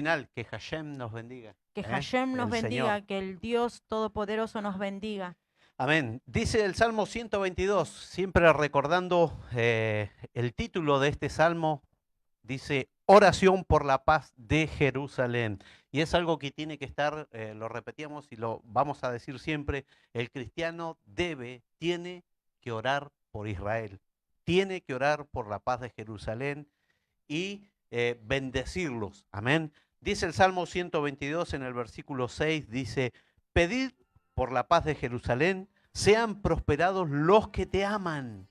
Final, que Hashem nos bendiga. Que Hashem nos El bendiga, Señor. que el Dios Todopoderoso nos bendiga. Amén. Dice el Salmo 122, siempre recordando el título de este salmo, dice oración por la paz de Jerusalén. Y es algo que tiene que estar, lo repetíamos y lo vamos a decir siempre, el cristiano tiene que orar por Israel, tiene que orar por la paz de Jerusalén y bendecirlos. Amén. Dice el Salmo 122 en el versículo 6, dice, pedid por la paz de Jerusalén, sean prosperados los que te aman,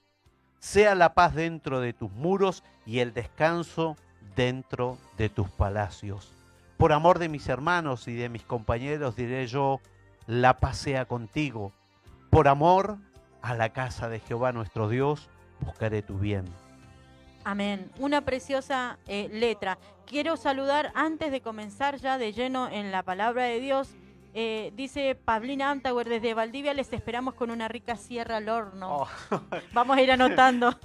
sea la paz dentro de tus muros y el descanso dentro de tus palacios. Por amor de mis hermanos y de mis compañeros diré yo, la paz sea contigo. Por amor a la casa de Jehová nuestro Dios, buscaré tu bien. Amén. Una preciosa letra. Quiero saludar antes de comenzar ya de lleno en la palabra de Dios. Dice Pablina Antauer desde Valdivia, les esperamos con una rica sierra al horno. Oh. Vamos a ir anotando.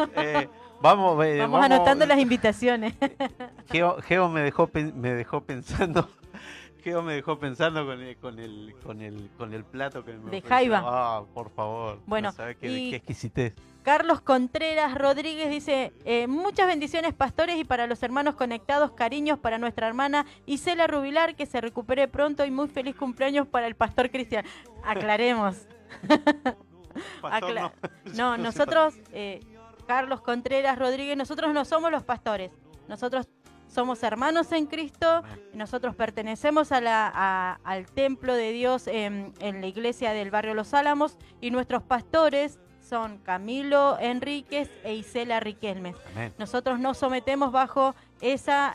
Vamos Anotando las invitaciones. Geo me dejó pensando. Geo me dejó pensando con el plato que me De ofreció. jaiba. Ah, por favor. Bueno, No sabés qué exquisitez. Carlos Contreras Rodríguez dice, muchas bendiciones pastores y para los hermanos conectados, cariños para nuestra hermana Isela Rubilar, que se recupere pronto y muy feliz cumpleaños para el pastor Cristian. Aclaremos. Pastor, No, nosotros, Carlos Contreras Rodríguez, nosotros no somos los pastores, nosotros somos hermanos en Cristo, nosotros pertenecemos al templo de Dios en la iglesia del barrio Los Álamos y nuestros pastores son Camilo Enríquez e Isela Riquelmes. Amén. Nosotros nos sometemos bajo esa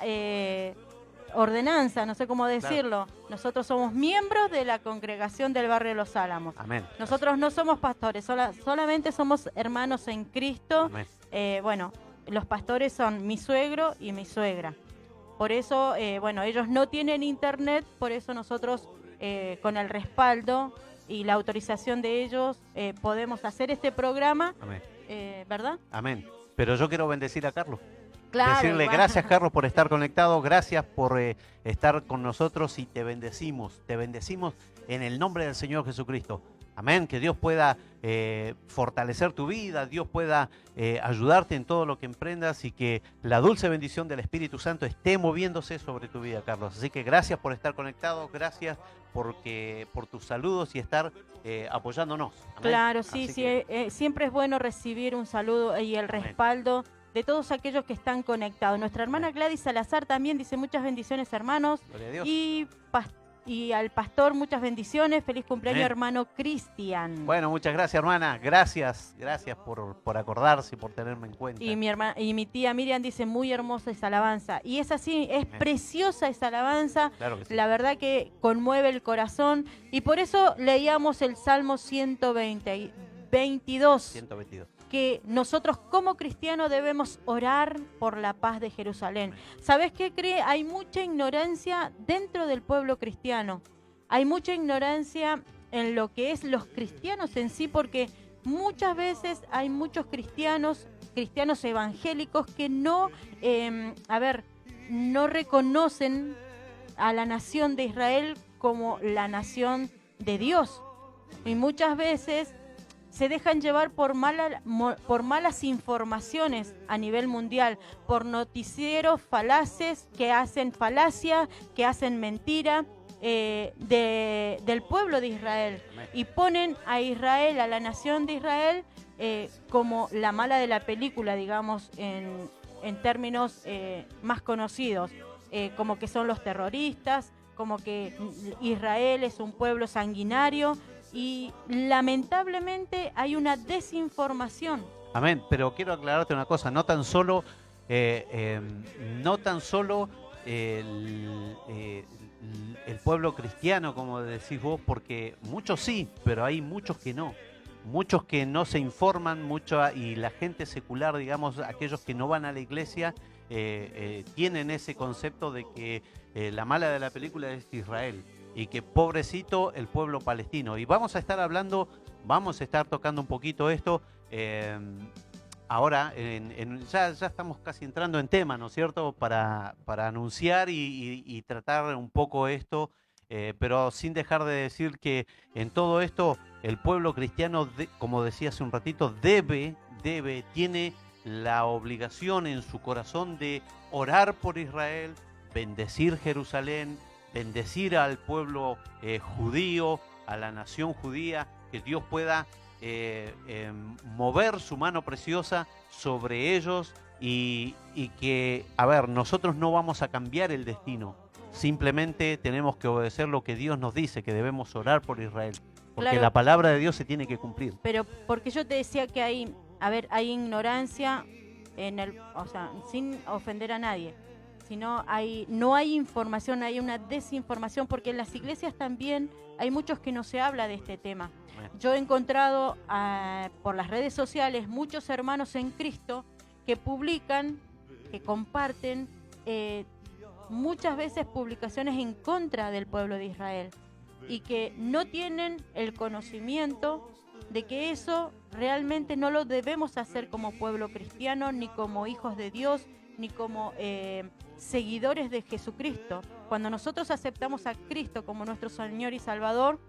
ordenanza, no sé cómo decirlo. Claro. Nosotros somos miembros de la congregación del barrio Los Álamos. Amén. Nosotros no somos pastores, solamente somos hermanos en Cristo. Bueno, los pastores son mi suegro y mi suegra. Por eso, bueno, ellos no tienen internet, por eso nosotros con el respaldo y la autorización de ellos podemos hacer este programa. Amén. ¿Verdad? Amén. Pero yo quiero bendecir a Carlos. Claro, decirle gracias, Carlos, por estar conectado, gracias por estar con nosotros y te bendecimos en el nombre del Señor Jesucristo. Amén, que Dios pueda fortalecer tu vida, Dios pueda ayudarte en todo lo que emprendas y que la dulce bendición del Espíritu Santo esté moviéndose sobre tu vida, Carlos. Así que gracias por estar conectado, gracias por tus saludos y estar apoyándonos. Amén. Claro, sí, siempre es bueno recibir un saludo y el respaldo de todos aquellos que están conectados. Nuestra hermana Gladys Salazar también dice muchas bendiciones, hermanos. Gloria a Dios. Y al pastor muchas bendiciones. Feliz cumpleaños, hermano Cristian. Bueno, muchas gracias, hermana. Gracias por acordarse y por tenerme en cuenta. Y mi tía Miriam dice muy hermosa esa alabanza. Y es así, es preciosa esa alabanza. Claro que sí. La verdad que conmueve el corazón. Y por eso leíamos el Salmo 122. Que nosotros como cristianos debemos orar por la paz de Jerusalén. ¿Sabes qué cree? Hay mucha ignorancia dentro del pueblo cristiano. Hay mucha ignorancia en lo que es los cristianos en sí, porque muchas veces hay muchos cristianos evangélicos que no reconocen a la nación de Israel como la nación de Dios. Y muchas veces se dejan llevar por malas informaciones a nivel mundial, por noticieros falaces que hacen falacia, que hacen mentira del pueblo de Israel. Y ponen a Israel, a la nación de Israel, como la mala de la película, digamos, en términos más conocidos, como que son los terroristas, como que Israel es un pueblo sanguinario. Y lamentablemente hay una desinformación. Amén, pero quiero aclararte una cosa, no tan solo el pueblo cristiano, como decís vos, porque muchos sí, pero hay muchos que no se informan mucho, y la gente secular, digamos, aquellos que no van a la iglesia, tienen ese concepto de que la mala de la película es Israel. Y que pobrecito el pueblo palestino. Y vamos a estar tocando un poquito esto. ahora, ya estamos casi entrando en tema, ¿no es cierto?, para anunciar y tratar un poco esto, pero sin dejar de decir que en todo esto el pueblo cristiano, como decía hace un ratito, tiene la obligación en su corazón de orar por Israel, bendecir Jerusalén, bendecir al pueblo judío, a la nación judía, que Dios pueda mover su mano preciosa sobre ellos y que, a ver, nosotros no vamos a cambiar el destino, simplemente tenemos que obedecer lo que Dios nos dice, que debemos orar por Israel, porque Claro, la palabra de Dios se tiene que cumplir. pero porque yo te decía que hay, a ver, hay ignorancia o sea, sin ofender a nadie, sino no hay información, hay una desinformación, porque en las iglesias también hay muchos que no se habla de este tema. Yo he encontrado por las redes sociales muchos hermanos en Cristo que publican, que comparten muchas veces publicaciones en contra del pueblo de Israel y que no tienen el conocimiento de que eso realmente no lo debemos hacer como pueblo cristiano, ni como hijos de Dios, ni como seguidores de Jesucristo. Cuando nosotros aceptamos a Cristo como nuestro Señor y Salvador,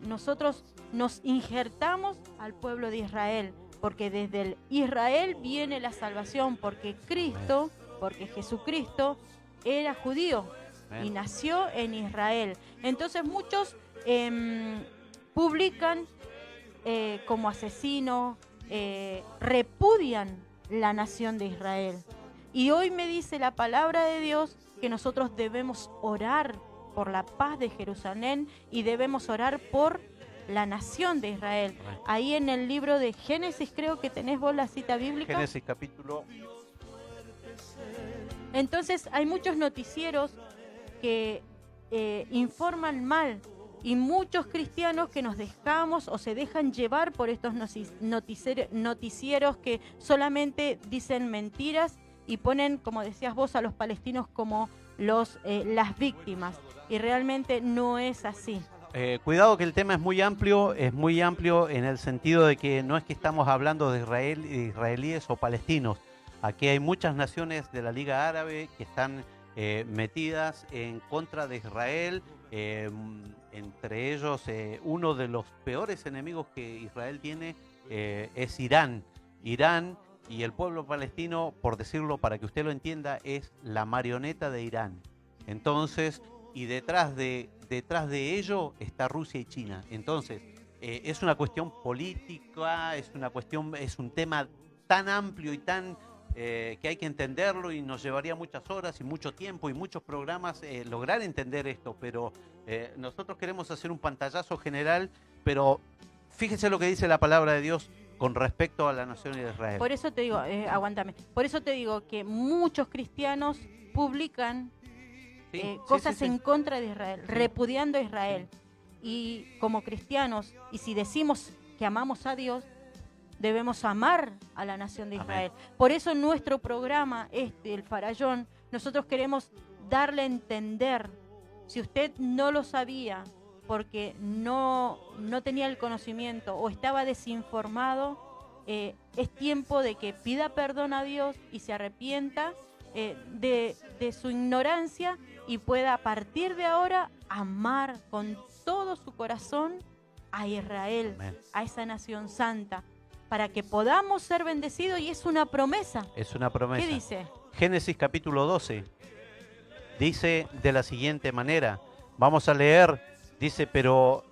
nosotros nos injertamos al pueblo de Israel, porque desde el Israel viene la salvación, porque Jesucristo era judío y nació en Israel. Entonces muchos publican como asesino, repudian la nación de Israel. Y hoy me dice la palabra de Dios que nosotros debemos orar por la paz de Jerusalén y debemos orar por la nación de Israel. Ahí en el libro de Génesis, creo que tenés vos la cita bíblica. Génesis capítulo. Entonces hay muchos noticieros que informan mal y muchos cristianos que nos dejamos o se dejan llevar por estos noticieros que solamente dicen mentiras y ponen, como decías vos, a los palestinos como las víctimas, y realmente no es así. Cuidado que el tema es muy amplio en el sentido de que no es que estamos hablando de Israel, israelíes o palestinos. Aquí hay muchas naciones de la Liga Árabe que están metidas en contra de Israel, entre ellos uno de los peores enemigos que Israel tiene es Irán. Y el pueblo palestino, por decirlo para que usted lo entienda, es la marioneta de Irán. Entonces, y detrás de ello está Rusia y China. Entonces, es una cuestión política, es un tema tan amplio y tan que hay que entenderlo, y nos llevaría muchas horas y mucho tiempo y muchos programas lograr entender esto, pero nosotros queremos hacer un pantallazo general, pero fíjese lo que dice la palabra de Dios con respecto a la nación de Israel. Por eso te digo, aguántame, por eso te digo que muchos cristianos publican cosas en contra de Israel, repudiando a Israel. Y como cristianos, y si decimos que amamos a Dios, debemos amar a la nación de Israel. Amén. Por eso en nuestro programa, el Farallón, nosotros queremos darle a entender, si usted no lo sabía, porque no tenía el conocimiento o estaba desinformado, es tiempo de que pida perdón a Dios y se arrepienta de su ignorancia y pueda a partir de ahora amar con todo su corazón a Israel, amén, a esa nación santa, para que podamos ser bendecidos, y es una promesa. Es una promesa. ¿Qué dice? Génesis capítulo 12 dice de la siguiente manera, vamos a leer, dice, pero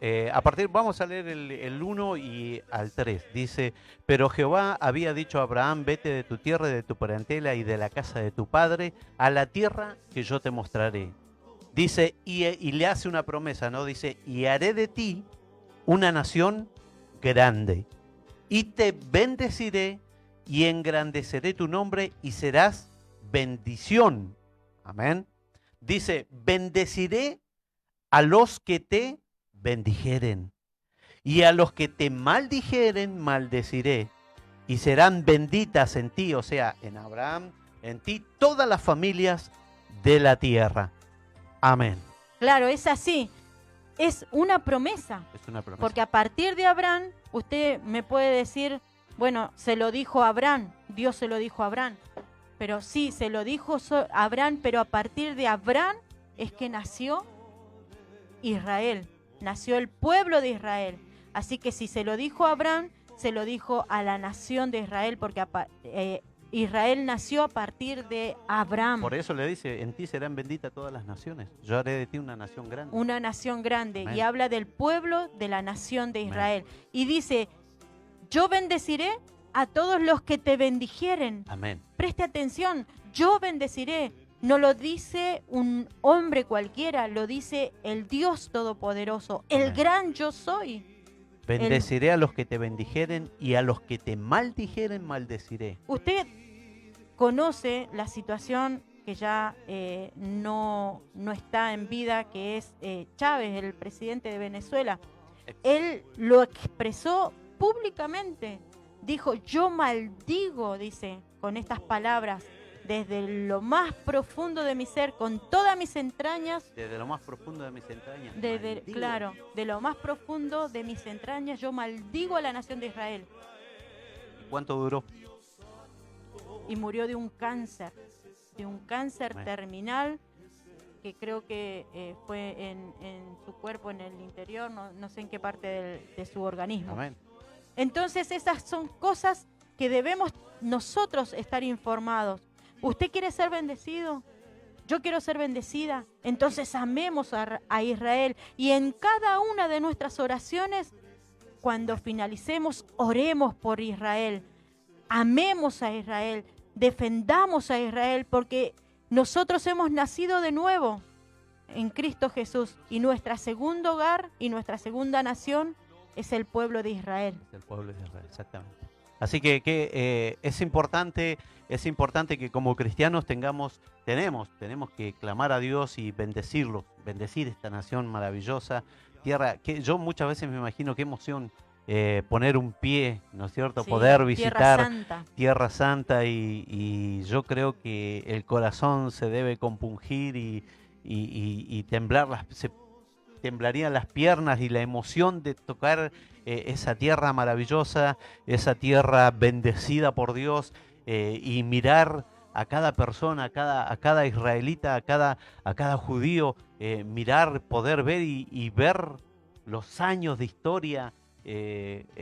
vamos a leer el 1 y al 3, dice, pero Jehová había dicho a Abraham, vete de tu tierra y de tu parentela y de la casa de tu padre a la tierra que yo te mostraré. Dice, y le hace una promesa, ¿no? Dice, y haré de ti una nación grande, y te bendeciré y engrandeceré tu nombre y serás bendición. Amén. Dice, bendeciré a los que te bendijeren, y a los que te maldijeren maldeciré, y serán benditas en ti, o sea, en Abraham, en ti, todas las familias de la tierra. Amén. Claro, es así. Es una promesa. Es una promesa. Porque a partir de Abraham, usted me puede decir, Bueno, se lo dijo a Abraham, Dios se lo dijo a Abraham. Pero sí, se lo dijo a Abraham, pero a partir de Abraham es que nació Israel, nació el pueblo de Israel. Así que si se lo dijo a Abraham, se lo dijo a la nación de Israel, porque Israel nació a partir de Abraham. Por eso le dice, en ti serán benditas todas las naciones. Yo haré de ti una nación grande. Una nación grande. Amén. Y habla del pueblo de la nación de Amén. Israel. Y dice, yo bendeciré a todos los que te bendijeren. Amén. Preste atención, yo bendeciré. No lo dice un hombre cualquiera, lo dice el Dios Todopoderoso, el Amén. gran yo soy. Bendeciré a los que te bendijeren y a los que te maldijeren maldeciré. Usted conoce la situación que ya no está en vida, que es Chávez, el presidente de Venezuela. Él lo expresó públicamente. Dijo, yo maldigo, dice, con estas palabras, desde lo más profundo de mi ser, con todas mis entrañas. Desde lo más profundo de mis entrañas. Claro, de lo más profundo de mis entrañas, yo maldigo a la nación de Israel. ¿Cuánto duró? Y murió de un cáncer Amén. terminal, que creo que fue en su cuerpo, en el interior, no sé en qué parte de su organismo. Amén. Entonces esas son cosas que debemos nosotros estar informados. ¿Usted quiere ser bendecido? Yo quiero ser bendecida. Entonces amemos a Israel. Y en cada una de nuestras oraciones, cuando finalicemos, oremos por Israel. Amemos a Israel. Defendamos a Israel, porque nosotros hemos nacido de nuevo en Cristo Jesús. Y nuestro segundo hogar y nuestra segunda nación es el pueblo de Israel. Es el pueblo de Israel, exactamente. Así que es importante que como cristianos tenemos que clamar a Dios y bendecirlo, bendecir esta nación maravillosa, tierra, que yo muchas veces me imagino qué emoción poner un pie, ¿no es cierto? Sí, poder visitar Tierra Santa. Tierra Santa y yo creo que el corazón se debe compungir y temblar, temblarían las piernas y la emoción de tocar esa tierra maravillosa, esa tierra bendecida por Dios y mirar a cada persona, a cada israelita, a cada judío, mirar, poder ver y ver los años de historia.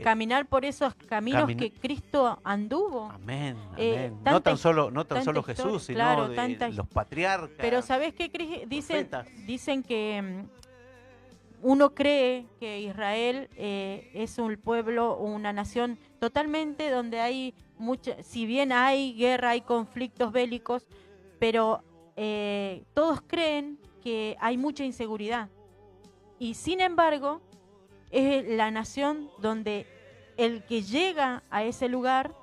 Caminar por esos caminos que Cristo anduvo. Amén, amén. No tan solo Jesús, sino claro, los patriarcas. Pero ¿sabés qué? Dicen que uno cree que Israel es un pueblo, una nación totalmente donde hay si bien hay guerra, hay conflictos bélicos, pero todos creen que hay mucha inseguridad. Y sin embargo, es la nación donde el que llega a ese lugar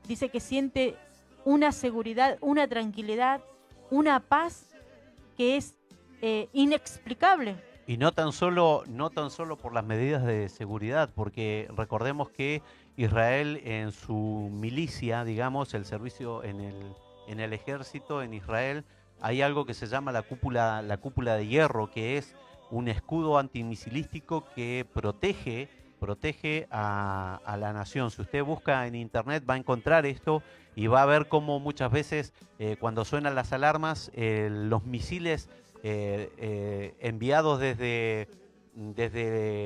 dice que siente una seguridad, una tranquilidad, una paz que es inexplicable. Y no tan solo por las medidas de seguridad, porque recordemos que Israel en su milicia, digamos, el servicio en el ejército en Israel, hay algo que se llama la cúpula de hierro, que es un escudo antimisilístico que protege a la nación. Si usted busca en internet va a encontrar esto y va a ver cómo muchas veces cuando suenan las alarmas, los misiles enviados desde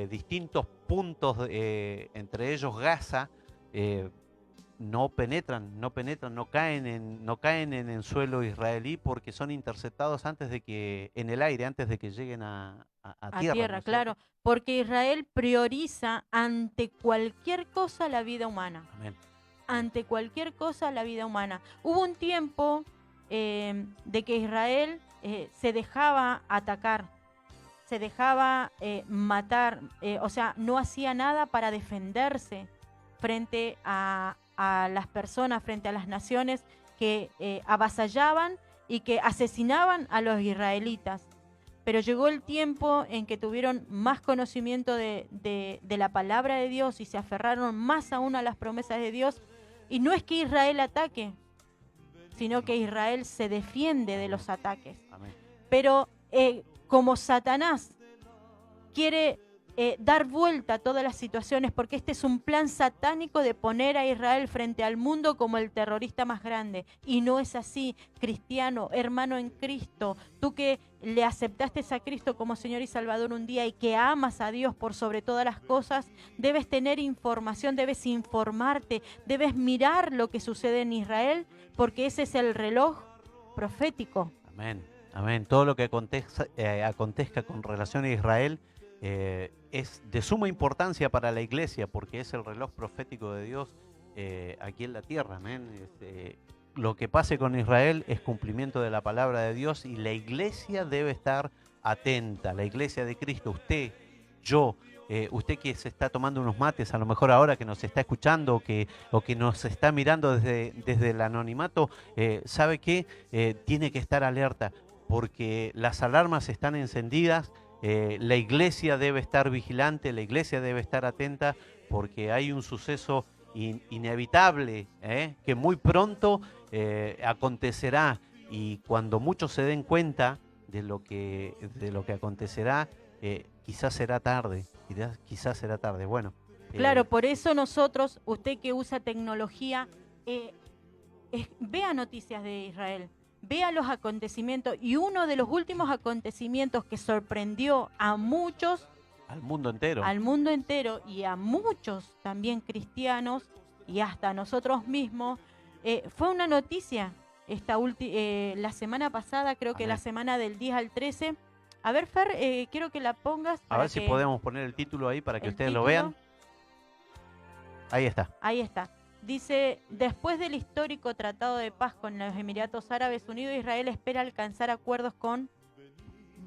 distintos puntos, entre ellos Gaza, no penetran, no caen en el suelo israelí porque son interceptados antes de que lleguen a tierra, ¿no? Claro, porque Israel prioriza ante cualquier cosa la vida humana. Amén. Ante cualquier cosa la vida humana. Hubo un tiempo de que Israel se dejaba atacar, se dejaba matar, o sea, no hacía nada para defenderse frente a las personas, frente a las naciones que avasallaban y que asesinaban a los israelitas. Pero llegó el tiempo en que tuvieron más conocimiento de la palabra de Dios y se aferraron más aún a las promesas de Dios. Y no es que Israel ataque, sino que Israel se defiende de los ataques. Amén. Pero como Satanás quiere dar vuelta a todas las situaciones, porque este es un plan satánico de poner a Israel frente al mundo como el terrorista más grande. Y no es así, cristiano, hermano en Cristo, tú que le aceptaste a Cristo como Señor y Salvador un día y que amas a Dios por sobre todas las cosas, debes tener información, debes informarte, debes mirar lo que sucede en Israel, porque ese es el reloj profético. Amén, amén. Todo lo que acontezca con relación a Israel es de suma importancia para la iglesia, porque es el reloj profético de Dios aquí en la tierra. Amén. Lo que pase con Israel es cumplimiento de la palabra de Dios y la iglesia debe estar atenta. La iglesia de Cristo, usted, yo, usted que se está tomando unos mates, a lo mejor ahora que nos está escuchando o que nos está mirando desde el anonimato, ¿sabe qué? Tiene que estar alerta porque las alarmas están encendidas. La iglesia debe estar vigilante, la iglesia debe estar atenta porque hay un suceso inevitable que muy pronto acontecerá, y cuando muchos se den cuenta de lo que acontecerá, quizás será tarde, quizás será tarde. Bueno, Claro, por eso nosotros, usted que usa tecnología, vea noticias de Israel, vea los acontecimientos, y uno de los últimos acontecimientos que sorprendió a muchos, al mundo entero y a muchos también cristianos y hasta a nosotros mismos, fue una noticia la semana pasada, creo que Amén. la semana del 10 al 13. A ver, Fer, quiero que la pongas. A ver si podemos poner el título ahí para que ustedes lo vean. Ahí está. Ahí está. Dice, después del histórico tratado de paz con los Emiratos Árabes Unidos, Israel espera alcanzar acuerdos con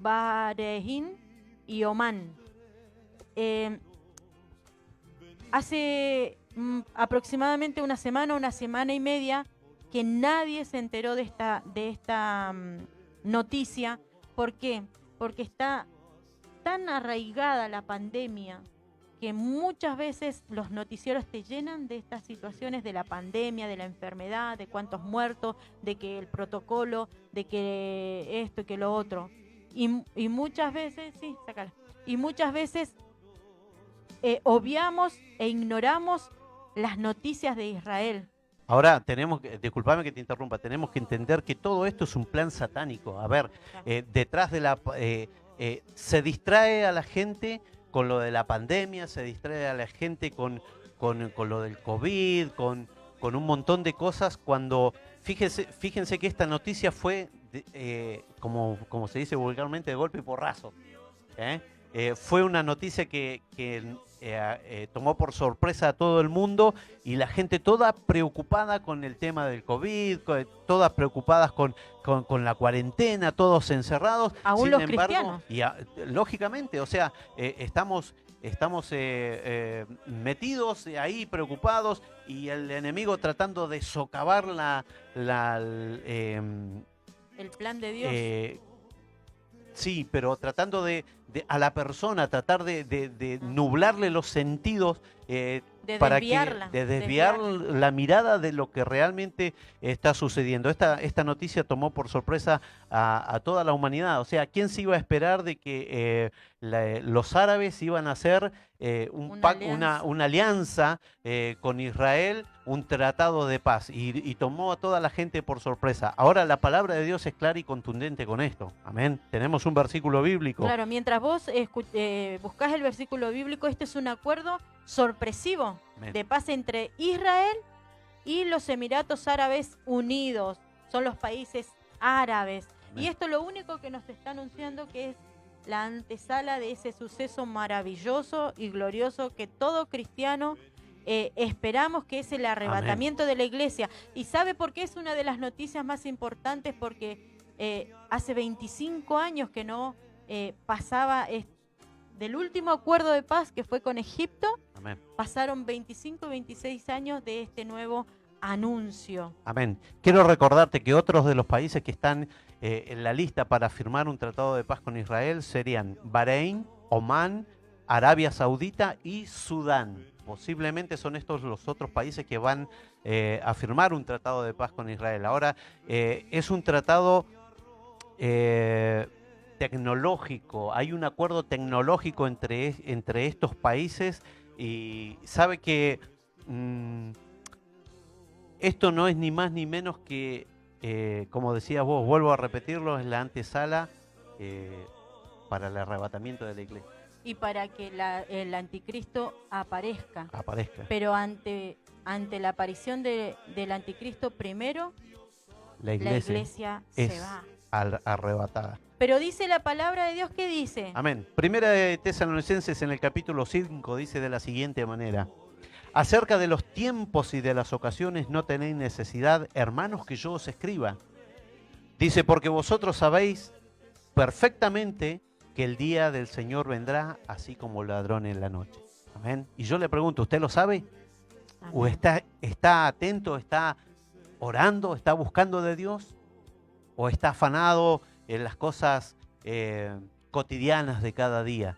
Bahrein y Omán. Hace aproximadamente una semana y media, que nadie se enteró de esta noticia. ¿Por qué? Porque está tan arraigada la pandemia que muchas veces los noticieros te llenan de estas situaciones de la pandemia, de la enfermedad, de cuántos muertos, de que el protocolo, de que esto y que lo otro. Y muchas veces, sí, sácala. Y muchas veces obviamos e ignoramos las noticias de Israel. Ahora disculpame que te interrumpa, tenemos que entender que todo esto es un plan satánico. A ver, detrás de se distrae a la gente con lo de la pandemia, se distrae a la gente con lo del COVID, con un montón de cosas, cuando fíjense que esta noticia fue, como se dice vulgarmente, de golpe y porrazo. Fue una noticia que tomó por sorpresa a todo el mundo, y la gente toda preocupada con el tema del COVID, todas preocupadas con la cuarentena, todos encerrados. Aún los cristianos. Y lógicamente, o sea, estamos metidos ahí, preocupados, y el enemigo tratando de socavar el plan de Dios. Sí, pero tratando a la persona, tratar de nublarle los sentidos, para desviar la mirada de lo que realmente está sucediendo. Esta noticia tomó por sorpresa a toda la humanidad. O sea, ¿quién se iba a esperar de que los árabes iban a hacer una alianza con Israel, un tratado de paz? Y tomó a toda la gente por sorpresa. Ahora la palabra de Dios es clara y contundente con esto. Amén. Tenemos un versículo bíblico. Claro, mientras vos buscás el versículo bíblico, este es un acuerdo sorpresivo de paz entre Israel y los Emiratos Árabes Unidos. Son los países árabes. Amén. Y esto lo único que nos está anunciando que es la antesala de ese suceso maravilloso y glorioso que todo cristiano esperamos, que es el arrebatamiento Amén. De la iglesia. ¿Y sabe por qué es una de las noticias más importantes? Porque hace 25 años que no pasaba del último acuerdo de paz, que fue con Egipto. Amén. Pasaron 25, 26 años de este nuevo anuncio. Amén. Quiero recordarte que otros de los países que están en la lista para firmar un tratado de paz con Israel serían Bahrein, Omán, Arabia Saudita y Sudán. Posiblemente son estos los otros países que van a firmar un tratado de paz con Israel. Ahora, es un tratado tecnológico, hay un acuerdo tecnológico entre estos países y sabe que esto no es ni más ni menos que, como decías vos, vuelvo a repetirlo, es la antesala para el arrebatamiento de la iglesia. Y para que el anticristo aparezca. Pero ante la aparición del anticristo, primero la iglesia se va. Arrebatada. Pero dice la palabra de Dios, ¿qué dice? Amén. Primera de Tesalonicenses en el capítulo 5 dice de la siguiente manera: acerca de los tiempos y de las ocasiones no tenéis necesidad, hermanos, que yo os escriba. Dice, porque vosotros sabéis perfectamente que el día del Señor vendrá así como ladrón en la noche. Amén. Y yo le pregunto, ¿usted lo sabe? Amén. ¿O está atento, está orando, está buscando de Dios? ¿O está afanado en las cosas cotidianas de cada día?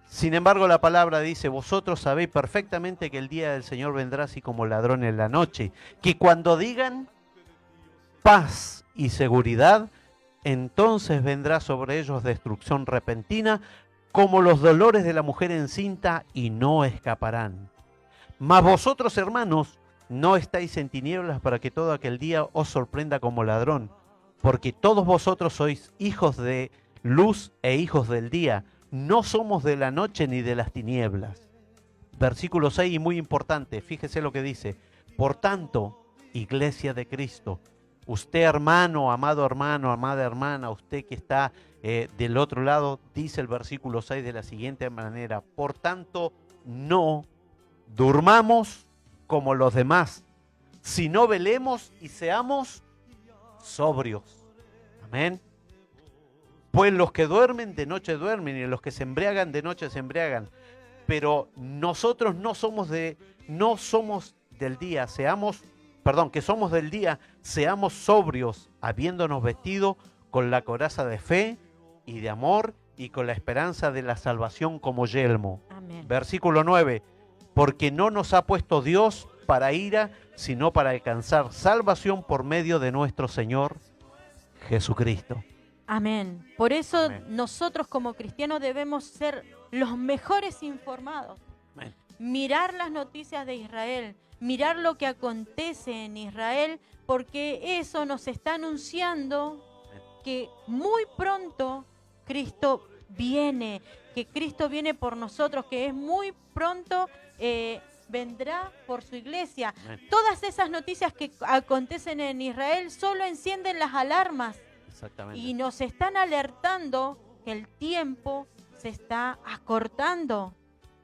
Sin embargo, la palabra dice, vosotros sabéis perfectamente que el día del Señor vendrá así como ladrón en la noche, que cuando digan paz y seguridad, entonces vendrá sobre ellos destrucción repentina, como los dolores de la mujer encinta, y no escaparán. Mas vosotros, hermanos, no estáis en tinieblas para que todo aquel día os sorprenda como ladrón, porque todos vosotros sois hijos de luz e hijos del día, no somos de la noche ni de las tinieblas. Versículo 6, y muy importante, fíjese lo que dice: por tanto, iglesia de Cristo, usted hermano, amada hermana, usted que está del otro lado, dice el versículo 6 de la siguiente manera: por tanto, no durmamos como los demás, sino velemos y seamos sobrios. Amén. Pues los que duermen de noche duermen, y los que se embriagan de noche se embriagan. Pero nosotros no somos del día, que somos del día, seamos sobrios, habiéndonos vestido con la coraza de fe y de amor y con la esperanza de la salvación como yelmo. Amén. Versículo 9, porque no nos ha puesto Dios para ira, sino para alcanzar salvación por medio de nuestro Señor Jesucristo. Amén. Por eso Amén. Nosotros como cristianos debemos ser los mejores informados. Amén. Mirar las noticias de Israel, mirar lo que acontece en Israel, porque eso nos está anunciando que muy pronto Cristo viene, que Cristo viene por nosotros, que es muy pronto vendrá por su iglesia. Amén. Todas esas noticias que acontecen en Israel solo encienden las alarmas. Exactamente. Y nos están alertando que el tiempo se está acortando,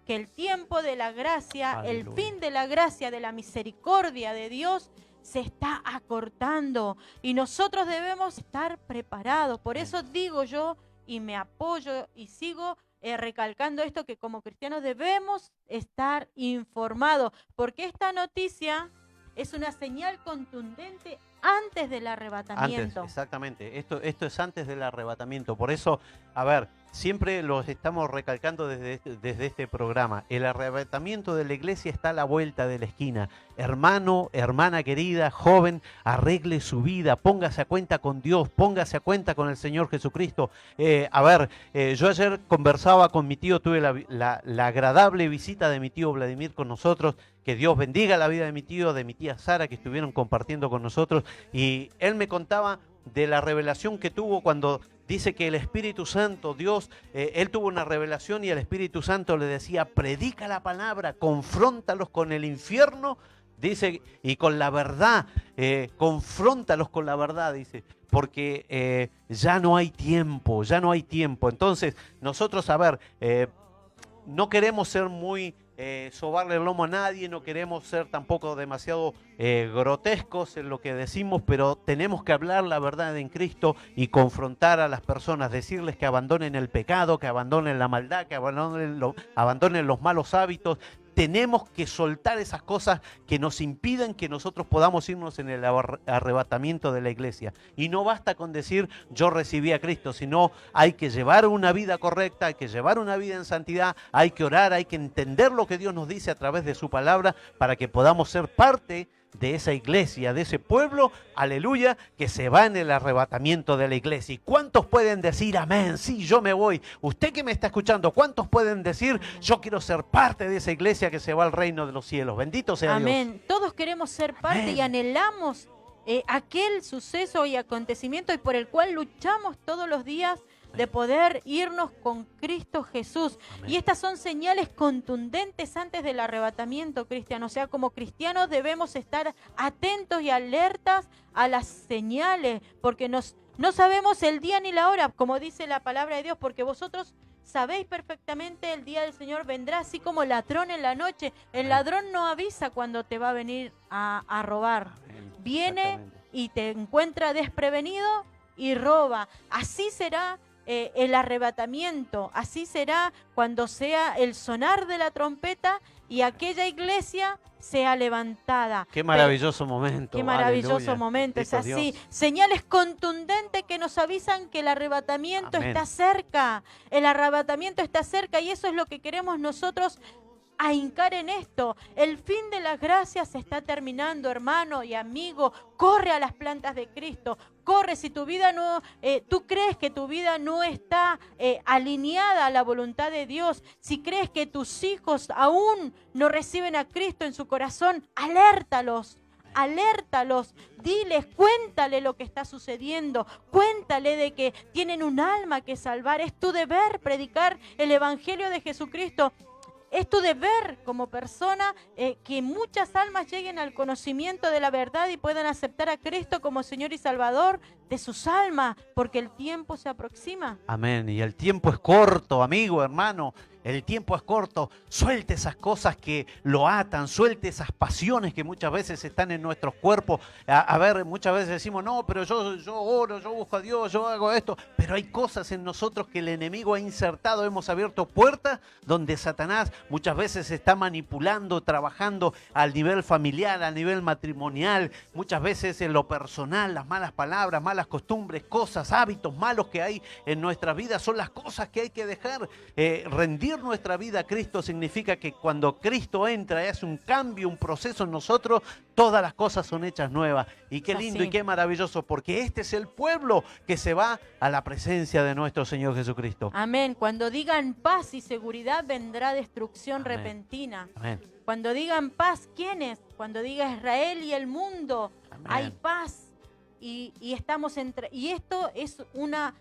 que el tiempo de la gracia, Aleluya. el fin de la gracia, de la misericordia de Dios se está acortando. Y nosotros debemos estar preparados. Por eso digo yo y me apoyo y sigo recalcando esto, que como cristianos debemos estar informados, porque esta noticia es una señal contundente antes del arrebatamiento. Antes, exactamente. Esto es antes del arrebatamiento. Por eso, a ver, siempre los estamos recalcando desde este programa. El arrebatamiento de la iglesia está a la vuelta de la esquina. Hermano, hermana querida, joven, arregle su vida, póngase a cuenta con Dios, póngase a cuenta con el Señor Jesucristo. Yo ayer conversaba con mi tío, tuve la agradable visita de mi tío Vladimir con nosotros. Que Dios bendiga la vida de mi tío, de mi tía Sara, que estuvieron compartiendo con nosotros. Y él me contaba de la revelación que tuvo cuando dice que el Espíritu Santo, Dios, él tuvo una revelación y el Espíritu Santo le decía: predica la palabra, confróntalos con el infierno, dice, y con la verdad, confróntalos con la verdad, dice, porque ya no hay tiempo, ya no hay tiempo. Entonces, nosotros, no queremos ser muy sobarle el lomo a nadie, no queremos ser tampoco demasiado grotescos en lo que decimos, pero tenemos que hablar la verdad en Cristo y confrontar a las personas, decirles que abandonen el pecado, que abandonen la maldad, que abandonen los malos hábitos. Tenemos que soltar esas cosas que nos impiden que nosotros podamos irnos en el arrebatamiento de la iglesia. Y no basta con decir yo recibí a Cristo, sino hay que llevar una vida correcta, hay que llevar una vida en santidad, hay que orar, hay que entender lo que Dios nos dice a través de su palabra para que podamos ser parte de esa iglesia, de ese pueblo, aleluya, que se va en el arrebatamiento de la iglesia. ¿Y cuántos pueden decir amén? Sí, yo me voy. Usted que me está escuchando, ¿cuántos pueden decir yo quiero ser parte de esa iglesia que se va al reino de los cielos? Bendito sea Dios. Amén. Todos queremos ser parte Amén. y anhelamos aquel suceso y acontecimiento y por el cual luchamos todos los días de poder irnos con Cristo Jesús. Amén. Y estas son señales contundentes antes del arrebatamiento, cristiano. O sea, como cristianos debemos estar atentos y alertas a las señales, porque no sabemos el día ni la hora, como dice la palabra de Dios, porque vosotros sabéis perfectamente el día del Señor vendrá así como ladrón en la noche. El ladrón no avisa cuando te va a venir a robar. Amén. Viene y te encuentra desprevenido y roba. Así será el arrebatamiento, así será cuando sea el sonar de la trompeta y aquella iglesia sea levantada. Qué maravilloso momento. Qué maravilloso Aleluya. momento, es Bendito así. Dios. Señales contundentes que nos avisan que el arrebatamiento Amén. está cerca. El arrebatamiento está cerca y eso es lo que queremos nosotros ahincar en esto. El fin de las gracias se está terminando, hermano y amigo. Corre a las plantas de Cristo. Corre si tu vida no, tú crees que tu vida no está alineada a la voluntad de Dios. Si crees que tus hijos aún no reciben a Cristo en su corazón, alértalos. Alértalos, diles, cuéntale lo que está sucediendo, cuéntale de que tienen un alma que salvar. Es tu deber predicar el Evangelio de Jesucristo. Es tu deber como persona que muchas almas lleguen al conocimiento de la verdad y puedan aceptar a Cristo como Señor y Salvador de sus almas, porque el tiempo se aproxima. Amén. Y el tiempo es corto, amigo, hermano. El tiempo es corto. Suelte esas cosas que lo atan, suelte esas pasiones que muchas veces están en nuestros cuerpos. A ver, muchas veces decimos, no, pero yo oro, yo busco a Dios, yo hago esto. Pero hay cosas en nosotros que el enemigo ha insertado. Hemos abierto puertas donde Satanás muchas veces está manipulando, trabajando al nivel familiar, al nivel matrimonial. Muchas veces en lo personal, las malas palabras, malas costumbres, cosas, hábitos malos que hay en nuestra vida son las cosas que hay que dejar. Rendir nuestra vida a Cristo significa que cuando Cristo entra y hace un cambio, un proceso en nosotros, todas las cosas son hechas nuevas. Y qué lindo y qué maravilloso, porque este es el pueblo que se va a la presencia de nuestro Señor Jesucristo. Amén. Cuando digan paz y seguridad vendrá destrucción Amén. repentina. Amén. Cuando digan paz, ¿quiénes? Cuando diga Israel y el mundo, Amén. hay paz. Y estamos y esto es una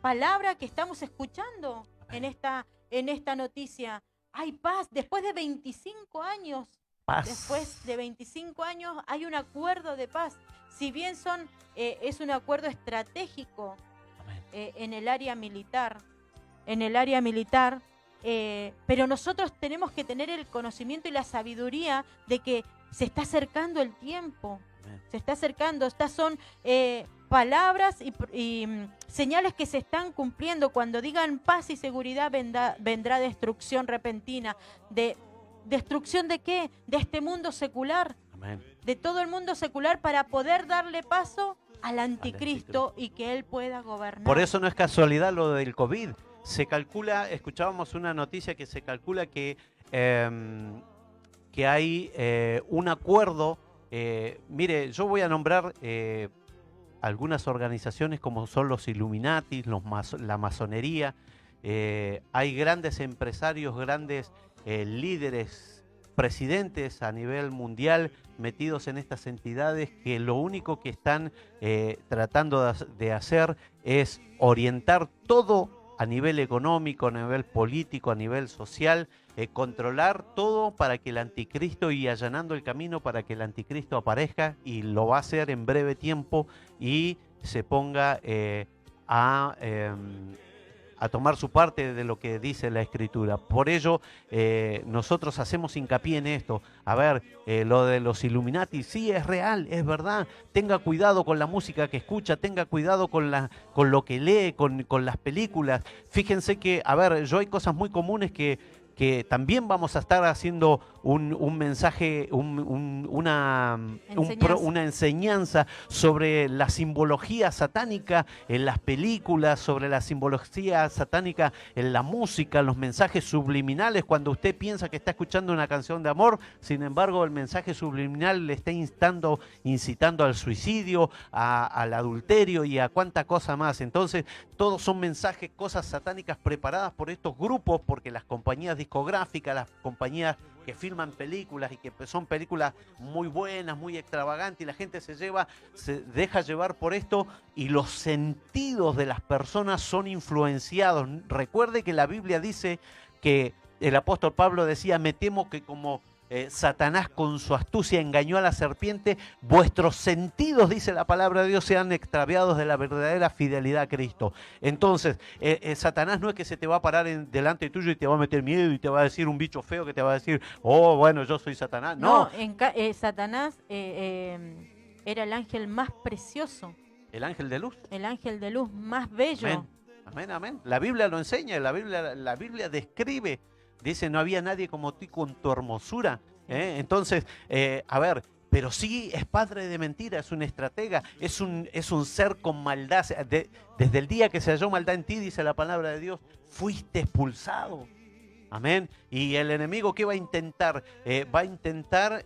palabra que estamos escuchando en esta noticia. Hay paz. Después de 25 años, Paz. después de 25 años hay un acuerdo de paz. Si bien es un acuerdo estratégico en el área militar, pero nosotros tenemos que tener el conocimiento y la sabiduría de que se está acercando el tiempo. Se está acercando. Estas son palabras y señales que se están cumpliendo. Cuando digan paz y seguridad vendrá destrucción repentina. ¿Destrucción de qué? De este mundo secular. Amén. De todo el mundo secular para poder darle paso al anticristo y que él pueda gobernar. Por eso no es casualidad lo del COVID. Se calcula, escuchábamos una noticia que se calcula que hay un acuerdo. Mire, yo voy a nombrar algunas organizaciones como son los Illuminati, la masonería. Hay grandes empresarios, grandes líderes, presidentes a nivel mundial metidos en estas entidades que lo único que están tratando de hacer es orientar todo a nivel económico, a nivel político, a nivel social, controlar todo para que el anticristo y allanando el camino para que el anticristo aparezca, y lo va a hacer en breve tiempo y se ponga a tomar su parte de lo que dice la Escritura. Por ello, nosotros hacemos hincapié en esto. A ver, lo de los Illuminati, sí, es real, es verdad. Tenga cuidado con la música que escucha, tenga cuidado con lo que lee, con las películas. Fíjense que, a ver, yo hay cosas muy comunes que que también vamos a estar haciendo un mensaje, una enseñanza sobre la simbología satánica en las películas, sobre la simbología satánica en la música, los mensajes subliminales, cuando usted piensa que está escuchando una canción de amor, sin embargo el mensaje subliminal le está incitando al suicidio, al adulterio y a cuánta cosa más. Entonces, todos son mensajes, cosas satánicas preparadas por estos grupos, porque las compañías discográficas, las compañías que filman películas y que son películas muy buenas, muy extravagantes, y la gente se deja llevar por esto, y los sentidos de las personas son influenciados. Recuerde que la Biblia dice que el apóstol Pablo decía: me temo que como Satanás con su astucia engañó a la serpiente, vuestros sentidos, dice la palabra de Dios, sean extraviados de la verdadera fidelidad a Cristo. Entonces, Satanás no es que se te va a parar delante tuyo y te va a meter miedo y te va a decir un bicho feo que te va a decir, oh, bueno, yo soy Satanás. No, Satanás era el ángel más precioso. El ángel de luz. El ángel de luz más bello. Amén, amén, amén. La Biblia lo enseña, la Biblia describe. Dice, no había nadie como ti con tu hermosura. Entonces, a ver, pero sí es padre de mentira, es un estratega, es un ser con maldad. Desde el día que se halló maldad en ti, dice la palabra de Dios, fuiste expulsado. Amén. Y el enemigo, ¿qué va a intentar? Va a intentar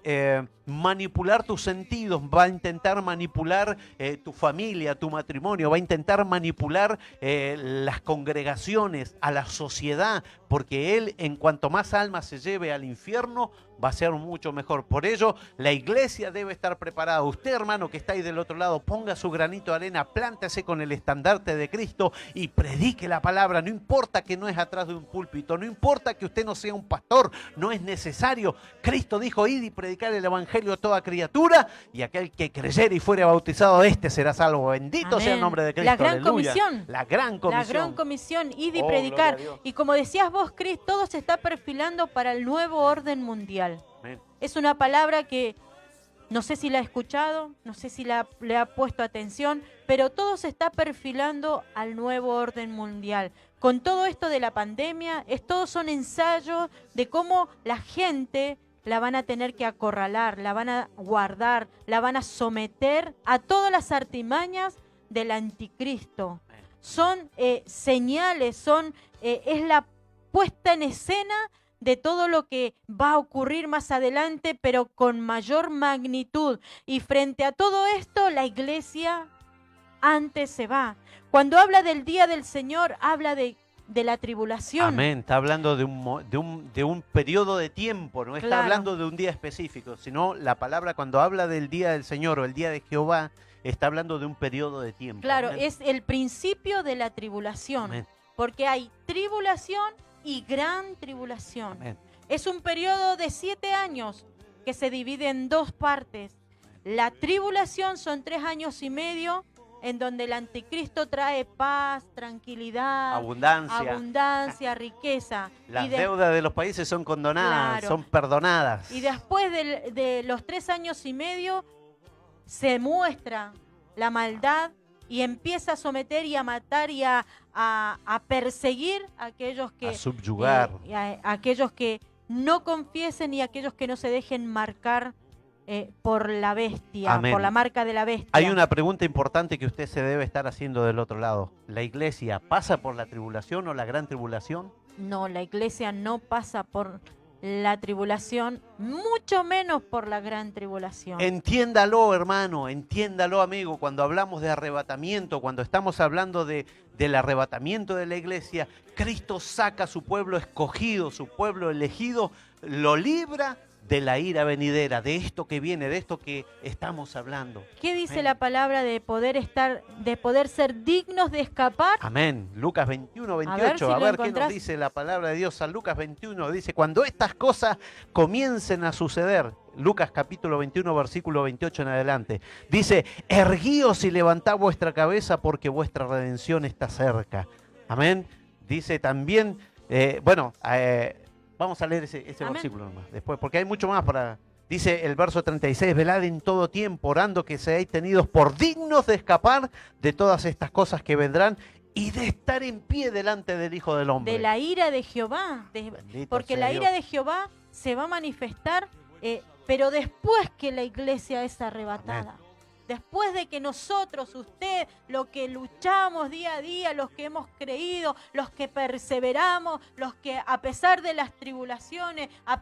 manipular tus sentidos, va a intentar manipular tu familia, tu matrimonio, va a intentar manipular las congregaciones, a la sociedad, porque él, en cuanto más almas se lleve al infierno, va a ser mucho mejor. Por ello, la iglesia debe estar preparada. Usted, hermano, que está ahí del otro lado, ponga su granito de arena, plántese con el estandarte de Cristo y predique la palabra. No importa que no es atrás de un púlpito, no importa que usted no sea un pastor, no es necesario. Cristo dijo, id y predicar el evangelio a toda criatura, y aquel que creyere y fuere bautizado, este será salvo. Bendito sea el nombre de Cristo. La gran Aleluya. comisión. La gran comisión. La gran comisión, id y predicar. Y como decías vos, Cris, todo se está perfilando para el nuevo orden mundial. Amén. Es una palabra que no sé si la ha escuchado, no sé si le ha puesto atención, pero todo se está perfilando al nuevo orden mundial. Con todo esto de la pandemia, todos son ensayos de cómo la gente la van a tener que acorralar, la van a guardar, la van a someter a todas las artimañas del anticristo. Son señales, es la puesta en escena de todo lo que va a ocurrir más adelante, pero con mayor magnitud. Y frente a todo esto, la iglesia antes se va. Cuando habla del día del Señor, habla de la tribulación. Amén. Está hablando de un periodo de tiempo, no está Claro. hablando de un día específico, sino la palabra cuando habla del día del Señor o el día de Jehová, está hablando de un periodo de tiempo. Claro, Amén. es el principio de la tribulación. Amén. Porque hay tribulación y gran tribulación. Amén. Es un periodo de 7 años que se divide en dos partes. La tribulación son 3 años y medio, en donde el anticristo trae paz, tranquilidad, abundancia, riqueza. Las Y deudas de los países son condonadas, Claro. son perdonadas. Y después de los 3 años y medio se muestra la maldad y empieza a someter y a matar y a perseguir a aquellos que... A subyugar. A aquellos que no confiesen y a aquellos que no se dejen marcar por la bestia, Amén. por la marca de la bestia. Hay una pregunta importante que usted se debe estar haciendo del otro lado. ¿La iglesia pasa por la tribulación o la gran tribulación? No, la iglesia no pasa por la tribulación, mucho menos por la gran tribulación. Entiéndalo, hermano, entiéndalo, amigo. Cuando hablamos de arrebatamiento, cuando estamos hablando del arrebatamiento de la iglesia, Cristo saca a su pueblo escogido, su pueblo elegido, lo libra de la ira venidera, de esto que viene, de esto que estamos hablando. ¿Qué dice Amén. la palabra de poder ser dignos de escapar? Amén. Lucas 21, 28. A ver si lo qué nos encontrás. dice la palabra de Dios. San Lucas 21 dice, cuando estas cosas comiencen a suceder, Lucas capítulo 21, versículo 28 en adelante, dice, erguíos y levantad vuestra cabeza porque vuestra redención está cerca. Amén. Dice también, vamos a leer ese Amén. versículo nomás después, porque hay mucho más para... Dice el verso 36, velad en todo tiempo, orando que seáis tenidos por dignos de escapar de todas estas cosas que vendrán y de estar en pie delante del Hijo del Hombre. De la ira de Jehová. Bendito Porque sea la ira Dios. de Jehová se va a manifestar, pero después que la iglesia es arrebatada. Después de que nosotros, usted, lo que luchamos día a día, los que hemos creído, los que perseveramos, los que a pesar de las tribulaciones, a